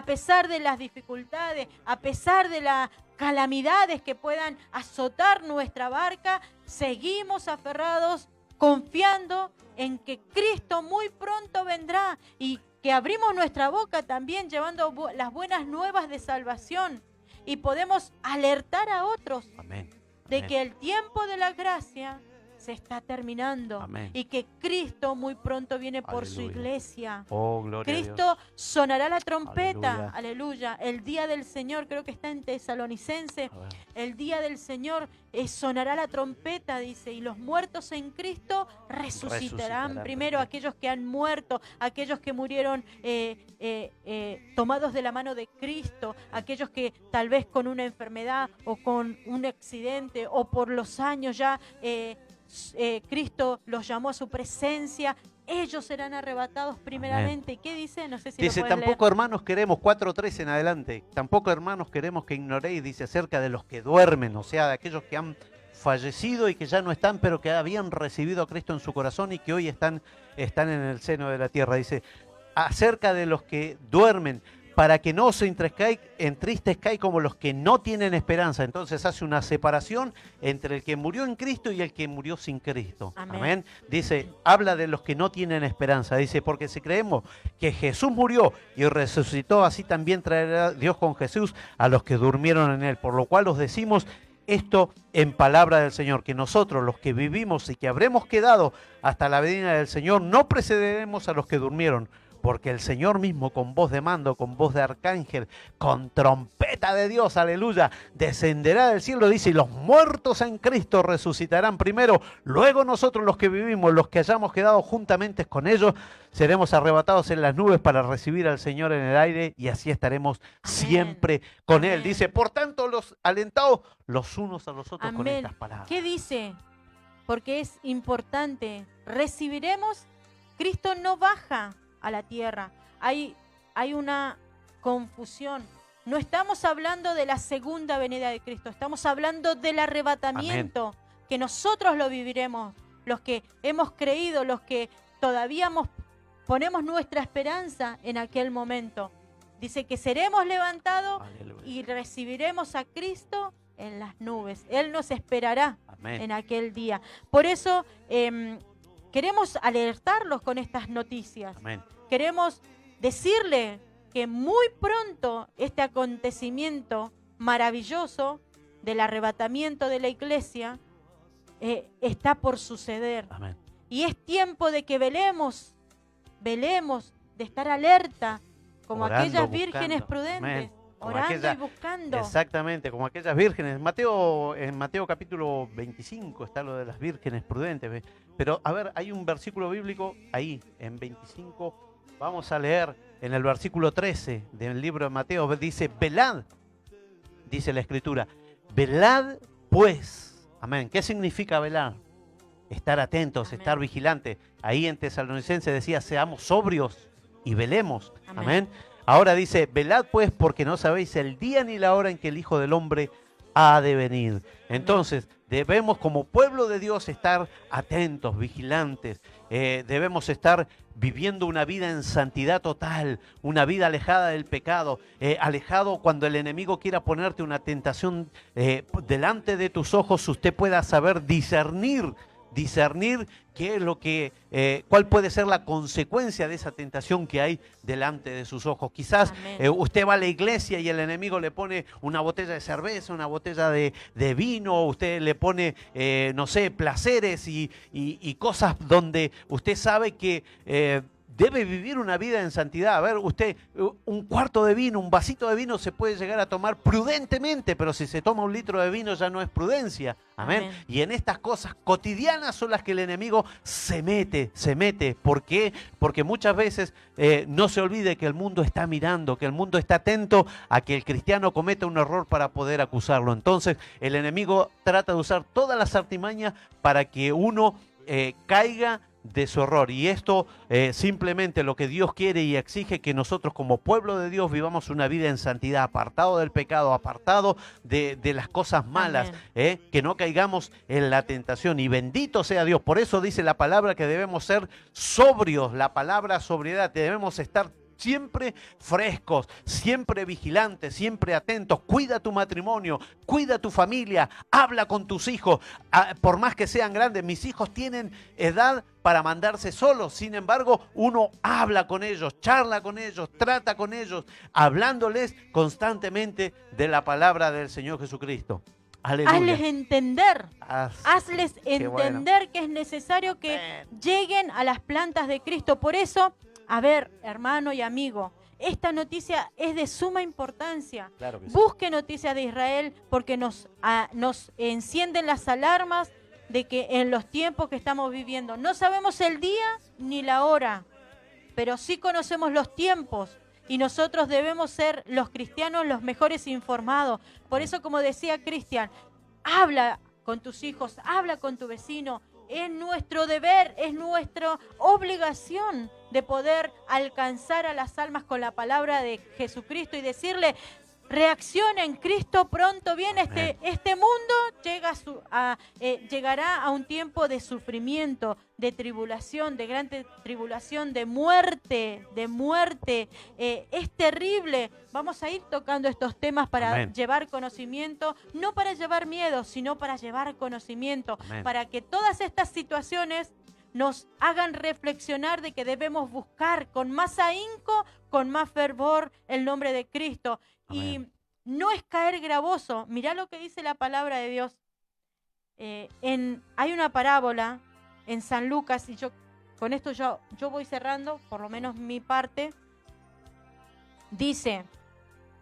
pesar de las dificultades, a pesar de las calamidades que puedan azotar nuestra barca, seguimos aferrados, confiando en que Cristo muy pronto vendrá y que abrimos nuestra boca también llevando las buenas nuevas de salvación. Y podemos alertar a otros Amén. de Amén. que el tiempo de la gracia se está terminando. Amén. Y que Cristo muy pronto viene por su Aleluya. iglesia. Oh, gloria a Dios. Cristo sonará la trompeta, Aleluya. aleluya. El día del Señor, creo que está en Tesalonicense, A ver. el día del Señor sonará la trompeta, dice, y los muertos en Cristo resucitarán. Primero aquellos que han muerto, aquellos que murieron tomados de la mano de Cristo, aquellos que tal vez con una enfermedad o con un accidente o por los años ya Cristo los llamó a su presencia. Ellos serán arrebatados primeramente. ¿Qué dice? No sé si Dice, lo puedes tampoco leer. hermanos queremos, 4:3 en adelante, tampoco hermanos queremos que ignoréis, dice, acerca de los que duermen, o sea, de aquellos que han fallecido y que ya no están, pero que habían recibido a Cristo en su corazón y que hoy están en el seno de la tierra. Dice, acerca de los que duermen, para que no os entristezcáis como los que no tienen esperanza. Entonces hace una separación entre el que murió en Cristo y el que murió sin Cristo. Amén. Amén. Dice, habla de los que no tienen esperanza. Dice, porque si creemos que Jesús murió y resucitó, así también traerá Dios con Jesús a los que durmieron en él. Por lo cual os decimos esto en palabra del Señor, que nosotros los que vivimos y que habremos quedado hasta la venida del Señor, no precederemos a los que durmieron. Porque el Señor mismo, con voz de mando, con voz de arcángel, con trompeta de Dios, aleluya, descenderá del cielo, dice, y los muertos en Cristo resucitarán primero. Luego nosotros los que vivimos, los que hayamos quedado juntamente con ellos, seremos arrebatados en las nubes para recibir al Señor en el aire y así estaremos Amén. siempre con Él. Amén. Dice, por tanto, los alentados los unos a los otros con Amén. estas palabras. ¿Qué dice? Porque es importante. Recibiremos. Cristo no baja a la tierra. Hay una confusión. No estamos hablando de la segunda venida de Cristo, estamos hablando del arrebatamiento, que nosotros lo viviremos, los que hemos creído, los que todavía ponemos nuestra esperanza en aquel momento. Dice que seremos levantados Aleluya. y recibiremos a Cristo en las nubes. Él nos esperará Amén. en aquel día. Por eso queremos alertarlos con estas noticias. Amén. Queremos decirle que muy pronto este acontecimiento maravilloso del arrebatamiento de la iglesia está por suceder. Amén. Y es tiempo de que velemos, de estar alerta, como Orando, aquellas vírgenes buscando. prudentes, Amén. Como orando aquella- y buscando. Exactamente, como aquellas vírgenes. En Mateo capítulo 25 está lo de las vírgenes prudentes. ¿Ve? Pero a ver, hay un versículo bíblico ahí, en 25. Vamos a leer en el versículo 13 del libro de Mateo. Dice, velad, dice la Escritura. Velad pues. Amén. ¿Qué significa velar? Estar atentos, Amén. estar vigilantes. Ahí en Tesalonicense decía, seamos sobrios y velemos. Amén. Amén. Ahora dice, velad pues porque no sabéis el día ni la hora en que el Hijo del Hombre ha de venir. Entonces, debemos como pueblo de Dios estar atentos, vigilantes. Debemos estar viviendo una vida en santidad total, una vida alejada del pecado, alejado cuando el enemigo quiera ponerte una tentación delante de tus ojos, usted pueda saber discernir qué es lo que, cuál puede ser la consecuencia de esa tentación que hay delante de sus ojos. Quizás Amén. usted va a la iglesia y el enemigo le pone una botella de cerveza, una botella de vino, usted le pone, no sé, placeres y cosas donde usted sabe que debe vivir una vida en santidad. A ver, usted, un cuarto de vino, un vasito de vino se puede llegar a tomar prudentemente, pero si se toma un litro de vino ya no es prudencia. Amén. Amén. Y en estas cosas cotidianas son las que el enemigo se mete. ¿Por qué? Porque muchas veces no se olvide que el mundo está mirando, que el mundo está atento a que el cristiano cometa un error para poder acusarlo. Entonces el enemigo trata de usar todas las artimañas para que uno caiga de su horror. Y esto simplemente lo que Dios quiere y exige, que nosotros como pueblo de Dios vivamos una vida en santidad, apartado del pecado, apartado de las cosas malas, que no caigamos en la tentación. Y bendito sea Dios. Por eso dice la palabra que debemos ser sobrios, la palabra sobriedad, que debemos estar siempre frescos, siempre vigilantes, siempre atentos. Cuida tu matrimonio, cuida tu familia, habla con tus hijos, por más que sean grandes. Mis hijos tienen edad para mandarse solos, sin embargo, uno habla con ellos, charla con ellos, trata con ellos, hablándoles constantemente de la palabra del Señor Jesucristo. Aleluya. Hazles entender, hazles entender bueno, que es necesario que lleguen a las plantas de Cristo. Por eso, a ver, hermano y amigo, esta noticia es de suma importancia. Claro que sí. Busque noticias de Israel, porque nos encienden las alarmas de que en los tiempos que estamos viviendo, no sabemos el día ni la hora, pero sí conocemos los tiempos. Y nosotros debemos ser los cristianos los mejores informados. Por eso, como decía Cristian, habla con tus hijos, habla con tu vecino. Es nuestro deber, es nuestra obligación de poder alcanzar a las almas con la palabra de Jesucristo y decirle: reaccionen, Cristo pronto viene. Este mundo llegará a un tiempo de sufrimiento, de tribulación, de gran tribulación, de muerte. Es terrible. Vamos a ir tocando estos temas para llevar conocimiento, no para llevar miedo, sino para llevar conocimiento, para que todas estas situaciones nos hagan reflexionar de que debemos buscar con más ahínco, con más fervor el nombre de Cristo. Y no es caer gravoso. Mirá lo que dice la palabra de Dios. Hay una parábola en San Lucas, y con esto yo voy cerrando, por lo menos mi parte. Dice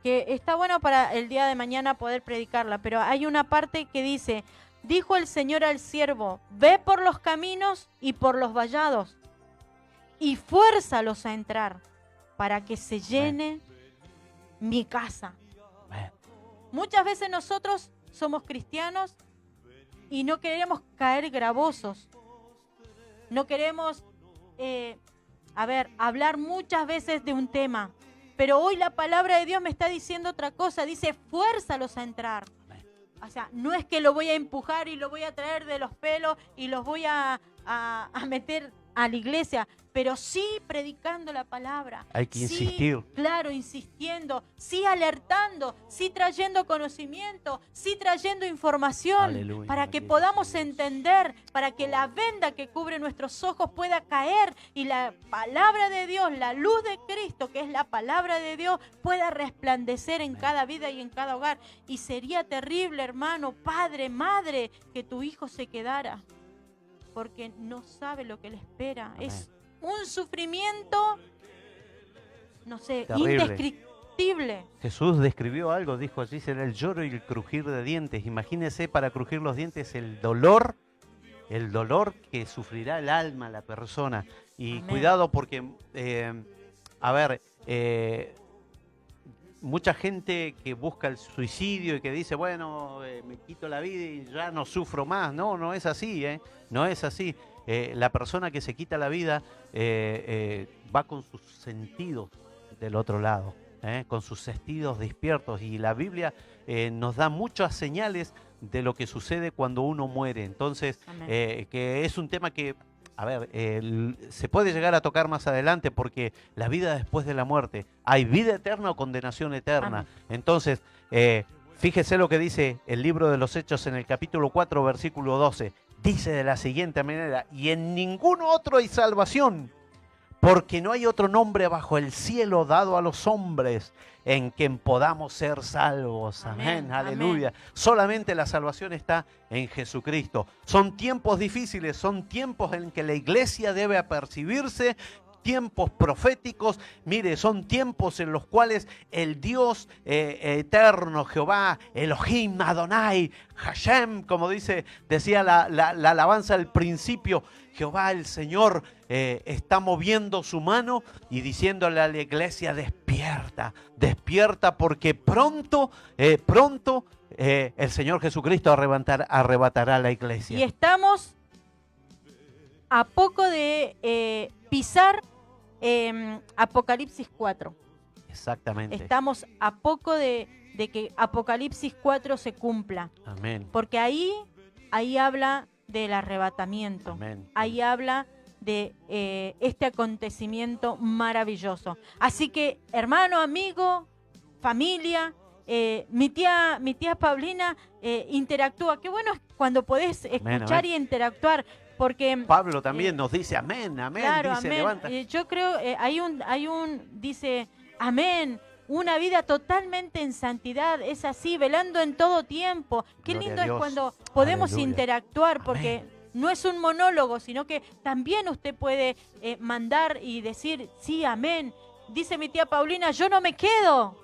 que está bueno para el día de mañana poder predicarla, pero hay una parte que dice: dijo el Señor al siervo, ve por los caminos y por los vallados y fuérzalos a entrar para que se llene mi casa. Muchas veces nosotros somos cristianos y no queremos caer gravosos. No queremos, hablar muchas veces de un tema. Pero hoy la palabra de Dios me está diciendo otra cosa. Dice: fuérzalos a entrar. O sea, no es que lo voy a empujar y lo voy a traer de los pelos y los voy a meter a la iglesia, pero sí predicando la palabra. Hay que insistir. Claro, insistiendo, sí alertando, sí trayendo conocimiento, sí trayendo información. Aleluya, para que podamos entender, para que la venda que cubre nuestros ojos pueda caer y la palabra de Dios, la luz de Cristo, que es la palabra de Dios, pueda resplandecer en cada vida y en cada hogar. Y sería terrible, hermano, padre, madre, que tu hijo se quedara, porque no sabe lo que le espera. Amén. Es un sufrimiento, no sé, terrible, indescriptible. Jesús describió algo, dijo allí: será el lloro y el crujir de dientes. Imagínese, para crujir los dientes, el dolor que sufrirá el alma, la persona. Y Amén. Cuidado, porque, mucha gente que busca el suicidio y que dice: bueno, me quito la vida y ya no sufro más. No, no es así, no es así. La persona que se quita la vida va con sus sentidos del otro lado, con sus sentidos despiertos. Y la Biblia nos da muchas señales de lo que sucede cuando uno muere. Entonces, que es un tema que, se puede llegar a tocar más adelante, porque la vida después de la muerte, hay vida eterna o condenación eterna. Amén. Entonces, fíjese lo que dice el libro de los Hechos en el capítulo 4, versículo 12. Dice de la siguiente manera: y en ningún otro hay salvación, porque no hay otro nombre bajo el cielo dado a los hombres en quien podamos ser salvos. Amén, aleluya. Amén. Solamente la salvación está en Jesucristo. Son tiempos difíciles, son tiempos en que la iglesia debe apercibirse, tiempos proféticos. Mire, son tiempos en los cuales el Dios eterno, Jehová, Elohim, Adonai, Hashem, como decía la alabanza al principio, Jehová el Señor está moviendo su mano y diciéndole a la iglesia: despierta, despierta, porque pronto el Señor Jesucristo arrebatará a la iglesia. Y estamos a poco de pisar Apocalipsis 4. Exactamente. Estamos a poco de que Apocalipsis 4 se cumpla. Amén. Porque ahí habla del arrebatamiento. Amén. Ahí habla de este acontecimiento maravilloso. Así que, hermano, amigo, familia, mi tía Paulina interactúa. Qué bueno es cuando podés escuchar y interactuar. Porque Pablo también nos dice amén, amén, claro, dice, amén. levanta. Yo creo, dice, amén, una vida totalmente en santidad, es así, velando en todo tiempo. Qué Gloria lindo a es Dios. cuando podemos Aleluya. interactuar, porque Amén. no es un monólogo, sino que también usted puede mandar y decir, sí, amén. Dice mi tía Paulina, yo no me quedo.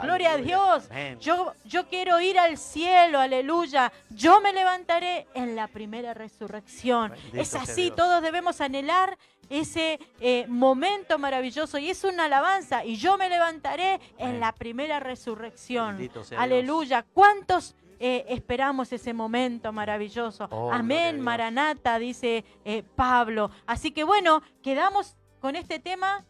Gloria a Aleluya. Dios. Amén. Yo quiero ir al cielo, aleluya. Yo me levantaré en la primera resurrección. Bendito Es sea así, Dios. todos debemos anhelar ese momento maravilloso y es una alabanza. Y yo me levantaré en Amén. la primera resurrección. Bendito sea Aleluya. ¿Cuántos esperamos ese momento maravilloso? Oh, gloria a Amén, Dios. Maranata, dice Pablo. Así que bueno, quedamos con este tema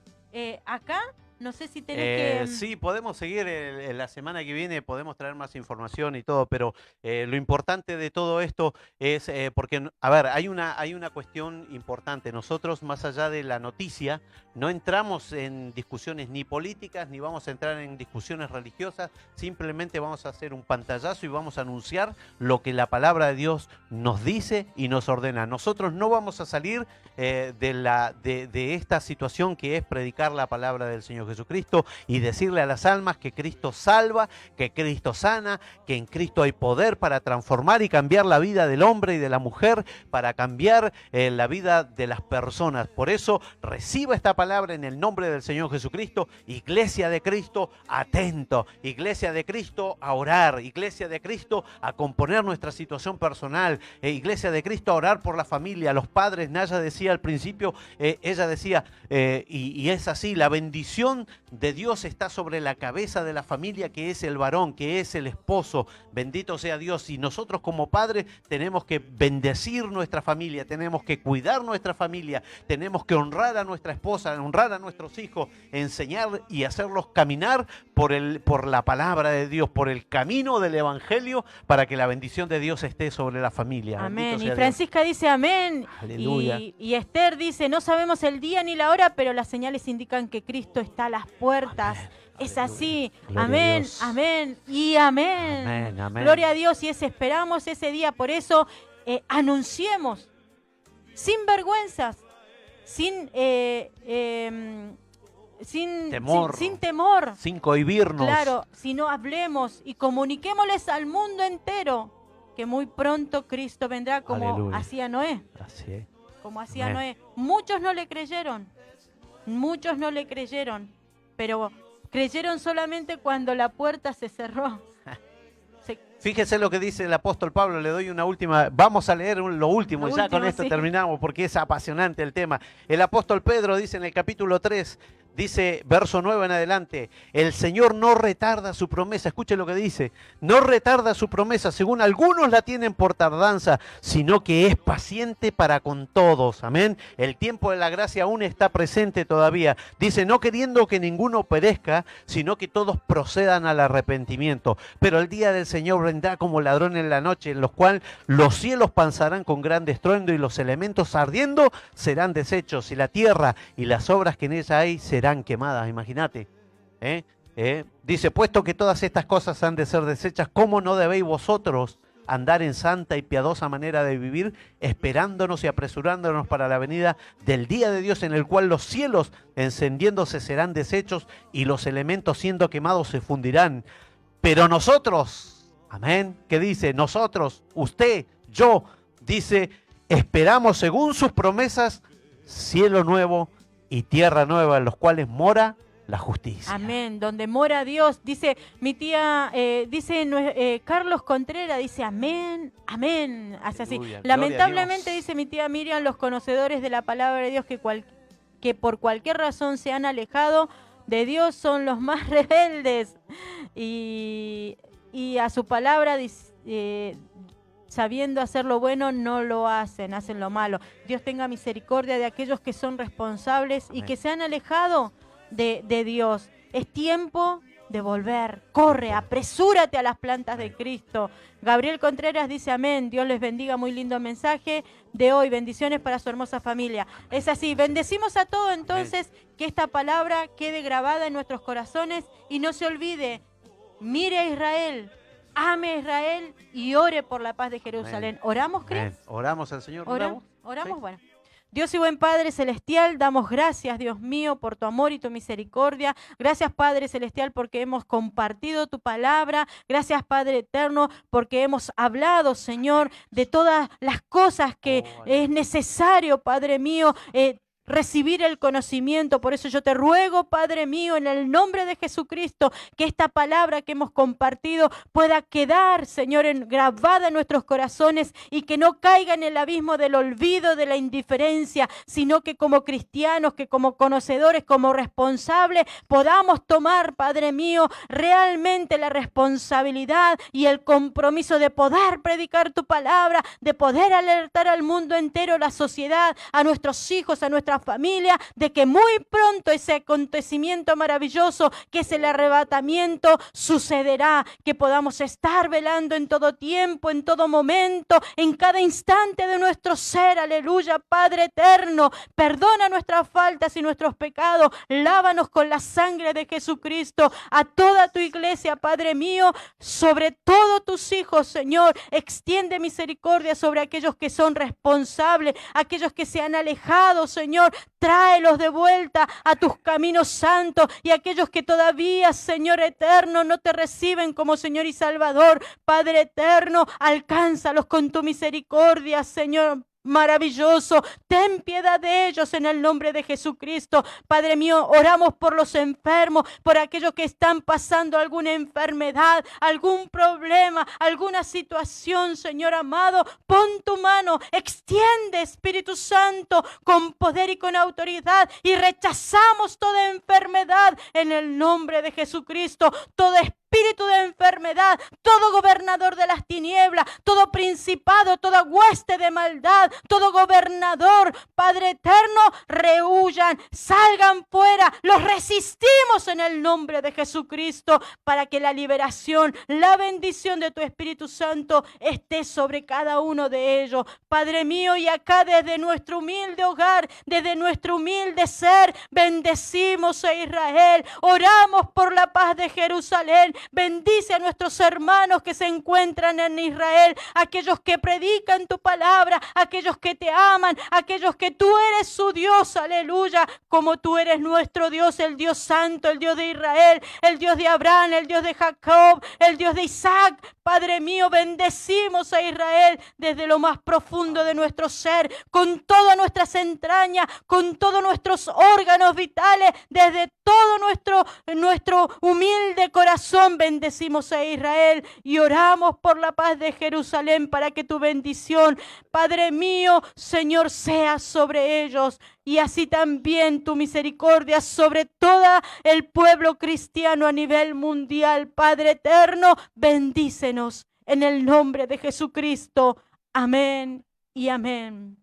acá. No sé si tenés que... Sí, podemos seguir la semana que viene, podemos traer más información y todo, pero lo importante de todo esto es, porque, a ver, hay una cuestión importante. Nosotros, más allá de la noticia, no entramos en discusiones ni políticas, ni vamos a entrar en discusiones religiosas, simplemente vamos a hacer un pantallazo y vamos a anunciar lo que la palabra de Dios nos dice y nos ordena. Nosotros no vamos a salir de esta situación que es predicar la palabra del Señor Jesucristo y decirle a las almas que Cristo salva, que Cristo sana, que en Cristo hay poder para transformar y cambiar la vida del hombre y de la mujer, para cambiar la vida de las personas. Por eso reciba esta palabra en el nombre del Señor Jesucristo. Iglesia de Cristo, atento. Iglesia de Cristo, a orar. Iglesia de Cristo, a componer nuestra situación personal. Iglesia de Cristo, a orar por la familia, los padres. Naya decía al principio, ella decía, y es así, la bendición de Dios está sobre la cabeza de la familia, que es el varón, que es el esposo. Bendito sea Dios. Y nosotros como padres tenemos que bendecir nuestra familia, tenemos que cuidar nuestra familia, tenemos que honrar a nuestra esposa, honrar a nuestros hijos, enseñar y hacerlos caminar por la palabra de Dios, por el camino del evangelio, para que la bendición de Dios esté sobre la familia. Amén. Bendito Y sea Francisca dice amén. Aleluya. Y Esther dice, no sabemos el día ni la hora, pero las señales indican que Cristo está a las puertas. Amén. Es Aleluya. así. Gloria a Amén, Dios. amén y amén. Amén, amén. Gloria a Dios, y esperamos ese día. Por eso anunciemos sin vergüenzas, sin temor. sin temor. Sin cohibirnos. Claro, sino hablemos y comuniquémosles al mundo entero que muy pronto Cristo vendrá, como Aleluya. hacía Noé. Así es. Como hacía Amén. Noé. Muchos no le creyeron, pero creyeron solamente cuando la puerta se cerró. Fíjese lo que dice el apóstol Pablo, le doy una última, vamos a leer lo último, Lo ya último, con esto sí. terminamos porque es apasionante el tema. El apóstol Pedro dice en el capítulo 3, dice verso 9 en adelante, el Señor no retarda su promesa, escuche lo que dice, no retarda su promesa, según algunos la tienen por tardanza, sino que es paciente para con todos, amén. El tiempo de la gracia aún está presente todavía, dice, no queriendo que ninguno perezca, sino que todos procedan al arrepentimiento, pero el día del Señor vendrá como ladrón en la noche, en los cuales los cielos pasarán con gran estruendo y los elementos ardiendo serán deshechos y la tierra y las obras que en ella hay serán quemadas, imagínate. Dice, puesto que todas estas cosas han de ser deshechas, ¿cómo no debéis vosotros andar en santa y piadosa manera de vivir, esperándonos y apresurándonos para la venida del día de Dios, en el cual los cielos encendiéndose serán deshechos y los elementos siendo quemados se fundirán? Pero nosotros, amén, ¿qué dice? Nosotros, usted, yo, dice, esperamos según sus promesas, cielo nuevo y tierra nueva, en los cuales mora la justicia. Amén, donde mora Dios, dice mi tía, Carlos Contreras, dice amén, amén, hace así. Aleluya, Lamentablemente, gloria a Dios. dice mi tía Miriam, los conocedores de la palabra de Dios que por cualquier razón se han alejado de Dios son los más rebeldes y a su palabra sabiendo hacer lo bueno, no lo hacen, hacen lo malo. Dios tenga misericordia de aquellos que son responsables y Amén. que se han alejado de Dios. Es tiempo de volver. Corre, apresúrate a las plantas de Cristo. Gabriel Contreras dice amén. Dios les bendiga. Muy lindo mensaje de hoy. Bendiciones para su hermosa familia. Es así. Bendecimos a todos entonces. Que esta palabra quede grabada en nuestros corazones y no se olvide. Mire a Israel. Ame a Israel y ore por la paz de Jerusalén. ¿Oramos, Cris? Amén. Oramos al Señor. ¿Oramos? Sí. Bueno. Dios y buen Padre Celestial, damos gracias, Dios mío, por tu amor y tu misericordia. Gracias, Padre Celestial, porque hemos compartido tu palabra. Gracias, Padre Eterno, porque hemos hablado, Señor, de todas las cosas que es necesario, Padre mío, recibir el conocimiento. Por eso yo te ruego, Padre mío, en el nombre de Jesucristo, que esta palabra que hemos compartido pueda quedar, Señor, grabada en nuestros corazones y que no caiga en el abismo del olvido, de la indiferencia, sino que como cristianos, que como conocedores, como responsables, podamos tomar, Padre mío, realmente la responsabilidad y el compromiso de poder predicar tu palabra, de poder alertar al mundo entero, la sociedad, a nuestros hijos, a nuestra familia, de que muy pronto ese acontecimiento maravilloso que es el arrebatamiento sucederá, que podamos estar velando en todo tiempo, en todo momento, en cada instante de nuestro ser. Aleluya, Padre eterno, perdona nuestras faltas y nuestros pecados, lávanos con la sangre de Jesucristo, a toda tu iglesia, Padre mío, sobre todo tus hijos, Señor, extiende misericordia sobre aquellos que son responsables, aquellos que se han alejado, Señor, tráelos de vuelta a tus caminos santos, y aquellos que todavía, Señor eterno, no te reciben como Señor y Salvador, Padre eterno, alcánzalos con tu misericordia, Señor maravilloso. Ten piedad de ellos en el nombre de Jesucristo. Padre mío, oramos por los enfermos, por aquellos que están pasando alguna enfermedad, algún problema, alguna situación, Señor amado. Pon tu mano, extiende, Espíritu Santo, con poder y con autoridad, y rechazamos toda enfermedad en el nombre de Jesucristo. Todo espíritu de enfermedad, todo gobernador de las tinieblas, todo principado, toda hueste de maldad, todo gobernador, Padre eterno, rehuyan, salgan fuera, los resistimos en el nombre de Jesucristo, para que la liberación, la bendición de tu Espíritu Santo esté sobre cada uno de ellos, Padre mío. Y acá desde nuestro humilde hogar, desde nuestro humilde ser, bendecimos a Israel, oramos por la paz de Jerusalén. Bendice a nuestros hermanos que se encuentran en Israel, aquellos que predican tu palabra, aquellos que te aman, aquellos que tú eres su Dios, aleluya, como tú eres nuestro Dios, el Dios santo, el Dios de Israel, el Dios de Abraham, el Dios de Jacob, el Dios de Isaac. Padre mío, bendecimos a Israel desde lo más profundo de nuestro ser, con todas nuestras entrañas, con todos nuestros órganos vitales, desde todo nuestro humilde corazón. Bendecimos a Israel y oramos por la paz de Jerusalén, para que tu bendición, Padre mío, Señor, sea sobre ellos, y así también tu misericordia sobre todo el pueblo cristiano a nivel mundial. Padre eterno, bendícenos en el nombre de Jesucristo. Amén y amén.